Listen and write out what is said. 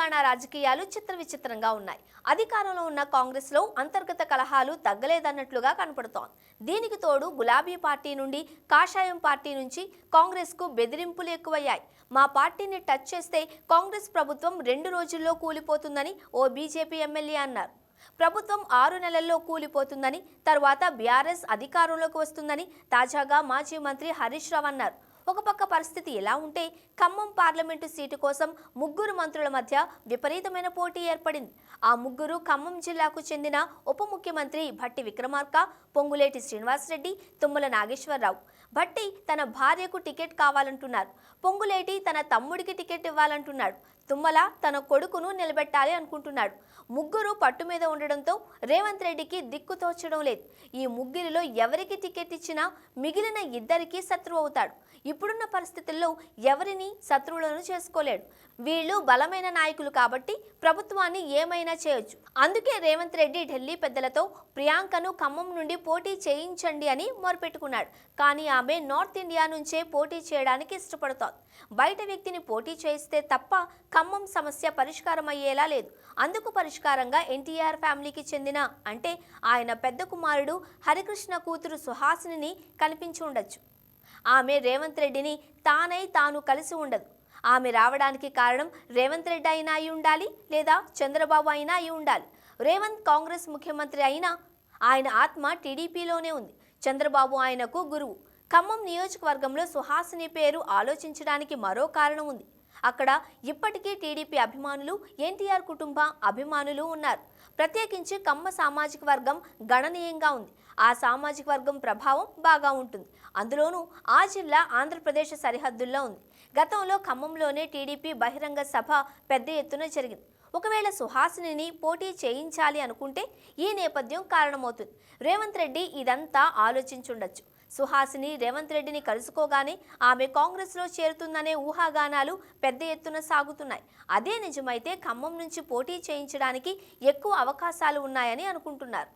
తెలంగాణ రాజకీయాలు చిత్రవిచిత్రంగా ఉన్నాయి. అధికారంలో ఉన్న కాంగ్రెస్లో అంతర్గత కలహాలు తగ్గలేదన్నట్లుగా కనపడుతోంది. దీనికి తోడు గులాబీ పార్టీ నుండి కాషాయం పార్టీ నుంచి కాంగ్రెస్కు బెదిరింపులు ఎక్కువయ్యాయి. మా పార్టీని టచ్ చేస్తే కాంగ్రెస్ ప్రభుత్వం 2 రోజుల్లో కూలిపోతుందని ఓ బీజేపీ ఎమ్మెల్యే అన్నారు. ప్రభుత్వం 6 నెలల్లో కూలిపోతుందని, తర్వాత బీఆర్ఎస్ అధికారంలోకి వస్తుందని తాజాగా మాజీ మంత్రి హరీష్ రావు అన్నారు. ఒక పక్క పరిస్థితి ఎలా ఉంటే ఖమ్మం పార్లమెంటు సీటు కోసం 3 మంత్రుల మధ్య విపరీతమైన పోటీ ఏర్పడింది. ఆ ముగ్గురు ఖమ్మం జిల్లాకు చెందిన ఉప ముఖ్యమంత్రి భట్టి విక్రమార్క, పొంగులేటి శ్రీనివాసరెడ్డి, తుమ్మల నాగేశ్వరరావు. భట్టి తన భార్యకు టికెట్ కావాలంటున్నారు. పొంగులేటి తన తమ్ముడికి టికెట్ ఇవ్వాలంటున్నాడు. తుమ్మల తన కొడుకును నిలబెట్టాలి అనుకుంటున్నాడు. ముగ్గురు పట్టు మీద ఉండడంతో రేవంత్ రెడ్డికి దిక్కు తోచడం లేదు. ఈ ముగ్గురిలో ఎవరికి టికెట్ ఇచ్చినా మిగిలిన ఇద్దరికి శత్రువు అవుతాడు. ఇప్పుడున్న పరిస్థితుల్లో ఎవరిని శత్రువులను చేసుకోలేడు. వీళ్ళు బలమైన నాయకులు కాబట్టి ప్రభుత్వాన్ని ఏమైనా చేయొచ్చు. అందుకే రేవంత్ రెడ్డి ఢిల్లీ పెద్దలతో ప్రియాంకను ఖమ్మం నుండి పోటీ చేయించండి అని మొరపెట్టుకున్నాడు. కానీ ఆమె నార్త్ ఇండియా నుంచే పోటీ చేయడానికి ఇష్టపడుతోంది. బయట వ్యక్తిని పోటీ చేయిస్తే తప్ప ఖమ్మం సమస్య పరిష్కారం అయ్యేలా లేదు. అందుకు పరిష్కారంగా ఎన్టీఆర్ ఫ్యామిలీకి చెందిన, అంటే ఆయన పెద్ద కుమారుడు హరికృష్ణ కూతురు సుహాసిని కనిపించి ఉండొచ్చు. ఆమె రేవంత్ రెడ్డిని తాను కలిసి ఉండదు. ఆమె రావడానికి కారణం రేవంత్ రెడ్డి అయినా అయి ఉండాలి, లేదా చంద్రబాబు అయినా అయి ఉండాలి. రేవంత్ కాంగ్రెస్ ముఖ్యమంత్రి అయినా ఆయన ఆత్మ టీడీపీలోనే ఉంది. చంద్రబాబు ఆయనకు గురువు. ఖమ్మం నియోజకవర్గంలో సుహాసిని పేరు ఆలోచించడానికి మరో కారణం ఉంది. అక్కడ ఇప్పటికీ టీడీపీ అభిమానులు, ఎన్టీఆర్ కుటుంబ అభిమానులు ఉన్నారు. ప్రత్యేకించి కమ్మ సామాజిక వర్గం గణనీయంగా ఉంది. ఆ సామాజిక వర్గం ప్రభావం బాగా ఉంటుంది. అందులోనూ ఆ జిల్లా ఆంధ్రప్రదేశ్ సరిహద్దుల్లో ఉంది. గతంలో ఖమ్మంలోనే టీడీపీ బహిరంగ సభ పెద్ద ఎత్తున జరిగింది. ఒకవేళ సుహాసిని పోటీ చేయించాలి అనుకుంటే ఈ నేపథ్యం కారణమవుతుంది. రేవంత్ రెడ్డి ఇదంతా ఆలోచించుండొచ్చు. సుహాసిని రేవంత్ రెడ్డిని కలుసుకోగానే ఆమె కాంగ్రెస్లో చేరుతుందనే ఊహాగానాలు పెద్ద ఎత్తున సాగుతున్నాయి. అదే నిజమైతే ఖమ్మం నుంచి పోటీ చేయించడానికి ఎక్కువ అవకాశాలు ఉన్నాయని అనుకుంటున్నారు.